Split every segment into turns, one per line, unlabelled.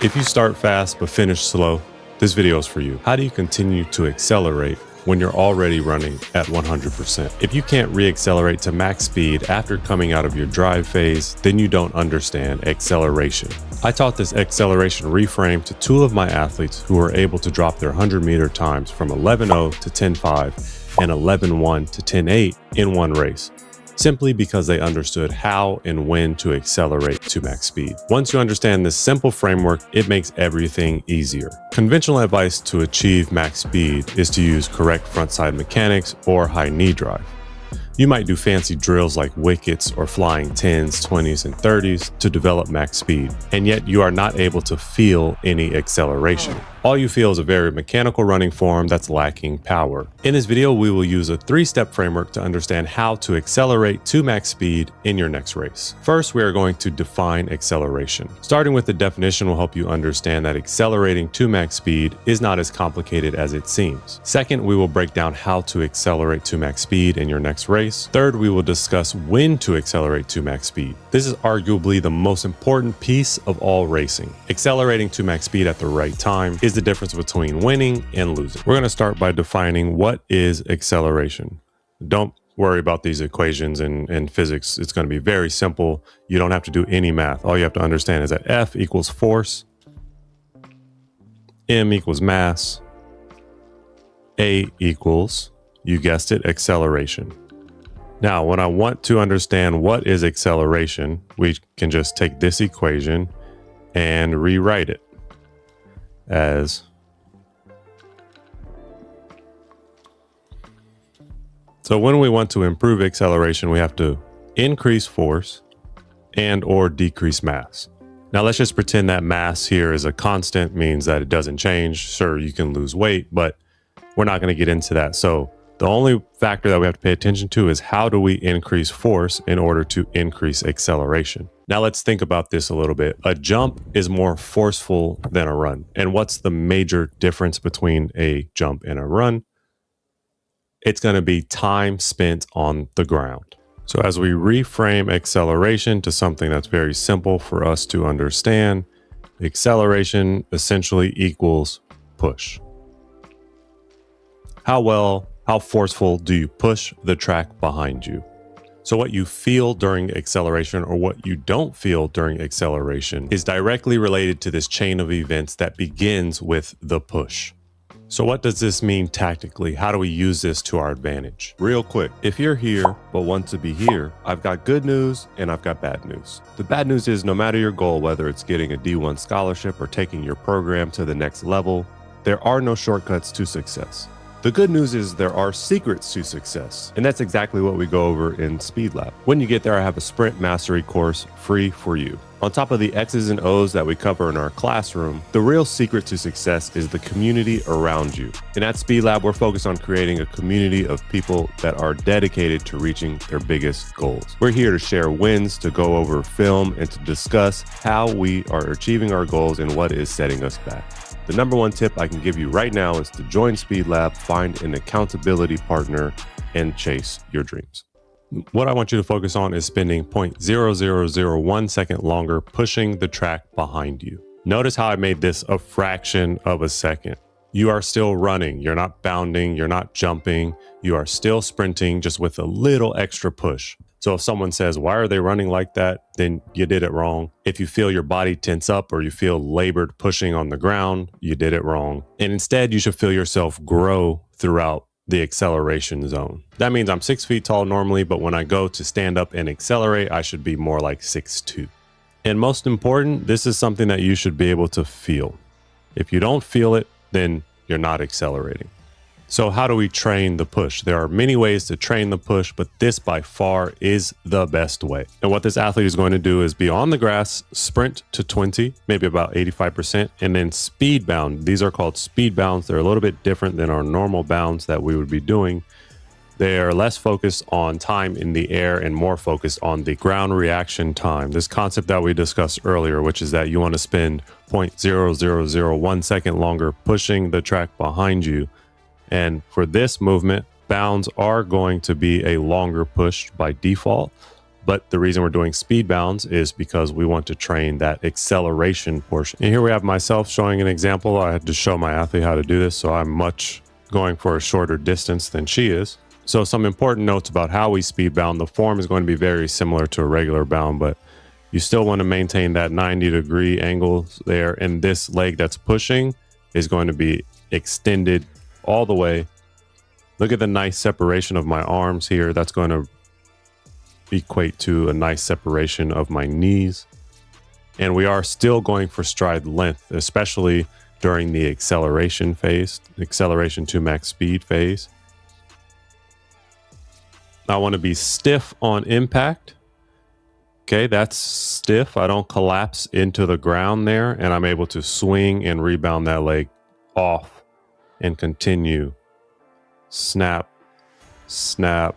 If you start fast but finish slow, this video is for you. How do you continue to accelerate when you're already running at 100%? If you can't re-accelerate to max speed after coming out of your drive phase, then you don't understand acceleration. I taught this acceleration reframe to two of my athletes who were able to drop their 100-meter times from 11:0 to 10:5 and 11:1 to 10:8 in one race, simply because they understood how and when to accelerate to max speed. Once you understand this simple framework, it makes everything easier. Conventional advice to achieve max speed is to use correct frontside mechanics or high knee drive. You might do fancy drills like wickets or flying 10s, 20s, and 30s to develop max speed, and yet you are not able to feel any acceleration. All you feel is a very mechanical running form that's lacking power. In this video, we will use a three-step framework to understand how to accelerate to max speed in your next race. First, we are going to define acceleration. Starting with the definition will help you understand that accelerating to max speed is not as complicated as it seems. Second, we will break down how to accelerate to max speed in your next race. Third, we will discuss when to accelerate to max speed. This is arguably the most important piece of all racing. Accelerating to max speed at the right time is the difference between winning and losing. We're going to start by defining what is acceleration. Don't worry about these equations in physics. It's going to be very simple. You don't have to do any math. All you have to understand is that F equals force, M equals mass, A equals, you guessed it, acceleration. Now, when I want to understand what is acceleration, we can just take this equation and rewrite it as so when we want to improve acceleration, we have to increase force and or decrease mass. Now let's just pretend that mass here is a constant, means that it doesn't change. Sure, you can lose weight, but we're not going to get into that. So the only factor that we have to pay attention to is how do we increase force in order to increase acceleration. Now let's think about this a little bit. A jump is more forceful than a run. And what's the major difference between a jump and a run? It's going to be time spent on the ground. So as we reframe acceleration to something that's very simple for us to understand, acceleration essentially equals push. How forceful do you push the track behind you? So what you feel during acceleration or what you don't feel during acceleration is directly related to this chain of events that begins with the push. So what does this mean tactically? How do we use this to our advantage? Real quick, if you're here but want to be here, I've got good news and I've got bad news. The bad news is no matter your goal, whether it's getting a D1 scholarship or taking your program to the next level, there are no shortcuts to success. The good news is there are secrets to success, and that's exactly what we go over in Speed Lab. When you get there, I have a sprint mastery course free for you. On top of the X's and O's that we cover in our classroom, the real secret to success is the community around you. And at Speed Lab, we're focused on creating a community of people that are dedicated to reaching their biggest goals. We're here to share wins, to go over film, and to discuss how we are achieving our goals and what is setting us back. The number one tip I can give you right now is to join Speed Lab, find an accountability partner, and chase your dreams. What I want you to focus on is spending 0.0001 second longer pushing the track behind you. Notice how I made this a fraction of a second. You are still running. You're not bounding. You're not jumping. You are still sprinting, just with a little extra push. So if someone says, why are they running like that? Then you did it wrong. If you feel your body tense up or you feel labored pushing on the ground, you did it wrong. And instead, you should feel yourself grow throughout the acceleration zone. That means I'm 6 feet tall normally, but when I go to stand up and accelerate, I should be more like 6'2". And most important, this is something that you should be able to feel. If you don't feel it, then you're not accelerating. So how do we train the push? There are many ways to train the push, but this by far is the best way. And what this athlete is going to do is be on the grass, sprint to 20, maybe about 85%, and then speed bound. These are called speed bounds. They're a little bit different than our normal bounds that we would be doing. They are less focused on time in the air and more focused on the ground reaction time. This concept that we discussed earlier, which is that you want to spend 0.0001 second longer pushing the track behind you. And for this movement, bounds are going to be a longer push by default, But the reason we're doing speed bounds is because we want to train that acceleration portion. And here we have myself showing an example. I had to show my athlete how to do this, so I'm much going for a shorter distance than she is. So some important notes about how we speed bound. The form is going to be very similar to a regular bound, but you still want to maintain that 90-degree angle there. And this leg that's pushing is going to be extended all the way. Look at the nice separation of my arms here. That's going to equate to a nice separation of my knees. And we are still going for stride length, especially during the acceleration phase, acceleration to max speed phase. I want to be stiff on impact. Okay, that's stiff. I don't collapse into the ground there, and I'm able to swing and rebound that leg off and continue. Snap, snap.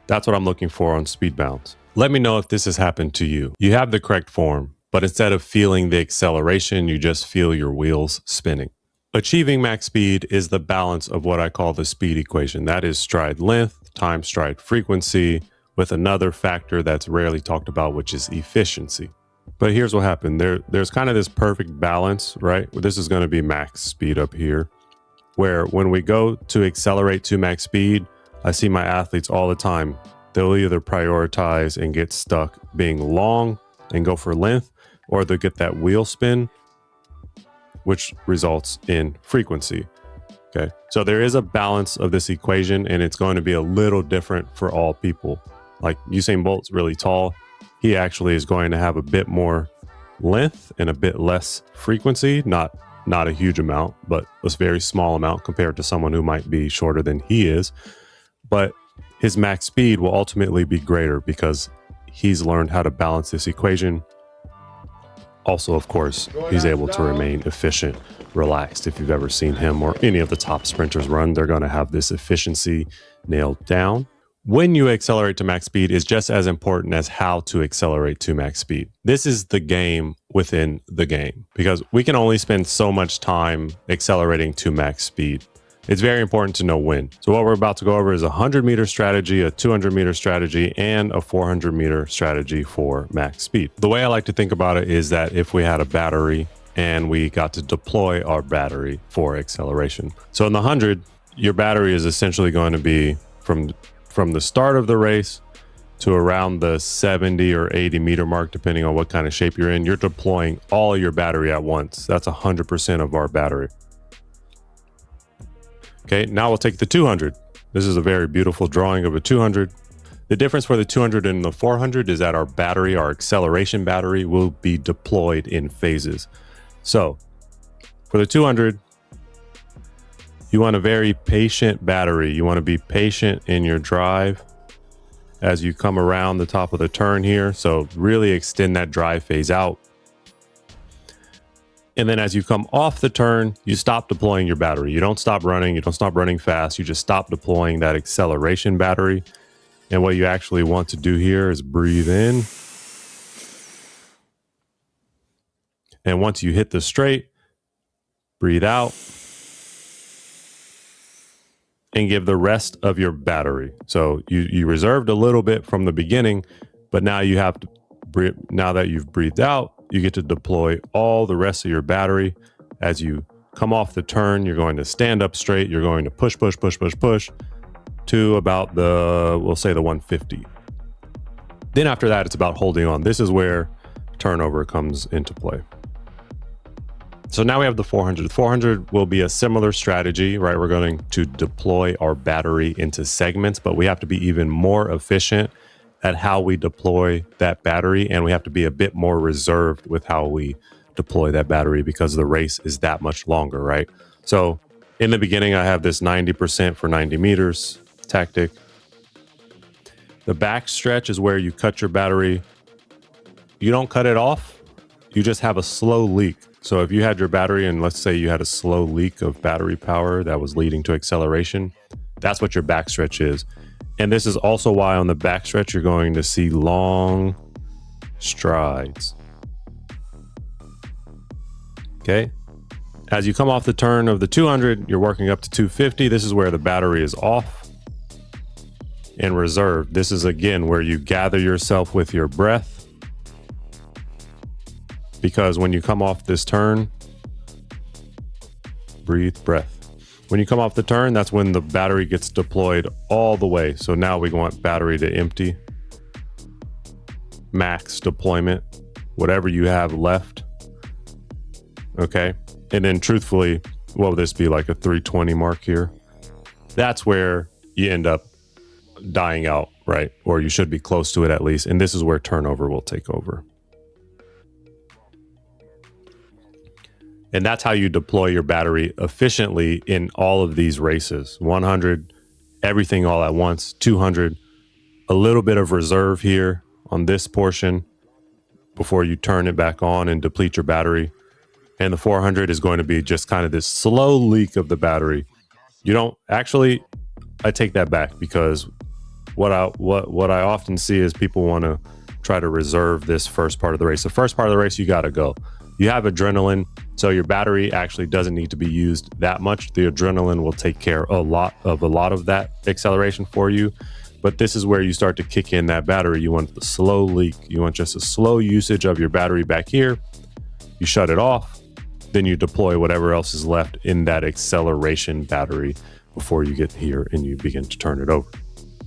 That's what I'm looking for on speed bounds. Let me know if this has happened to you. You have the correct form, but instead of feeling the acceleration, you just feel your wheels spinning. Achieving max speed is the balance of what I call the speed equation. That is stride length times stride frequency, with another factor that's rarely talked about, which is efficiency. But here's what happened. There's kind of this perfect balance, right? This is going to be max speed up here, where when we go to accelerate to max speed, I see my athletes all the time. They'll either prioritize and get stuck being long and go for length, or they'll get that wheel spin, which results in frequency. Okay, so there is a balance of this equation, and it's going to be a little different for all people. Like Usain Bolt's really tall. He actually is going to have a bit more length and a bit less frequency, not a huge amount, but a very small amount compared to someone who might be shorter than he is. But his max speed will ultimately be greater because he's learned how to balance this equation. Also, of course, he's able to remain efficient, relaxed. If you've ever seen him or any of the top sprinters run, they're going to have this efficiency nailed down. When you accelerate to max speed is just as important as how to accelerate to max speed. This is the game within the game, because we can only spend so much time accelerating to max speed. It's very important to know when. So what we're about to go over is a 100-meter strategy, a 200-meter strategy, and a 400-meter strategy for max speed. The way I like to think about it is that if we had a battery and we got to deploy our battery for acceleration. So in the 100, your battery is essentially going to be from the start of the race to around the 70 or 80 meter mark, depending on what kind of shape you're in. You're deploying all of your battery at once. That's 100% of our battery. Okay, now we'll take the 200. This is a very beautiful drawing of a 200. The difference for the 200 and the 400 is that our battery, our acceleration battery, will be deployed in phases. So for the 200, you want a very patient battery. You want to be patient in your drive as you come around the top of the turn here. So really extend that drive phase out. And then as you come off the turn, you stop deploying your battery. You don't stop running. You don't stop running fast. You just stop deploying that acceleration battery. And what you actually want to do here is breathe in. And once you hit the straight, breathe out. And give the rest of your battery. So you reserved a little bit from the beginning, but now you have to breathe. Now that you've breathed out, you get to deploy all the rest of your battery. As you come off the turn, you're going to stand up straight. You're going to push to about we'll say the 150. Then after that, it's about holding on. This is where turnover comes into play. So now we have the 400. The 400 will be a similar strategy, right? We're going to deploy our battery into segments, but we have to be even more efficient at how we deploy that battery. And we have to be a bit more reserved with how we deploy that battery because the race is that much longer, right? So in the beginning, I have this 90% for 90 meters tactic. The back stretch is where you cut your battery. You don't cut it off. You just have a slow leak. So if you had your battery and let's say you had a slow leak of battery power that was leading to acceleration, that's what your backstretch is. And this is also why on the backstretch, you're going to see long strides. Okay. As you come off the turn of the 200, you're working up to 250. This is where the battery is off. and reserve. This is again where you gather yourself with your breath, because when you come off this turn, breathe, breath. When you come off the turn, that's when the battery gets deployed all the way. So now we want battery to empty, max deployment, whatever you have left. Okay. And then truthfully, what would this be, like a 320 mark here? That's where you end up dying out, right? Or you should be close to it at least. And this is where turnover will take over. And that's how you deploy your battery efficiently in all of these races. 100, everything all at once. 200, a little bit of reserve here on this portion before you turn it back on and deplete your battery. And the 400 is going to be just kind of this slow leak of the battery. You don't actually, I take that back, because what I often see is people want to try to reserve this first part of the race. The first part of the race, you got to go. You have adrenaline, so your battery actually doesn't need to be used that much. The adrenaline will take care a lot of that acceleration for you. But this is where you start to kick in that battery. You want the slow leak. You want just a slow usage of your battery back here. You shut it off. Then you deploy whatever else is left in that acceleration battery before you get here and you begin to turn it over.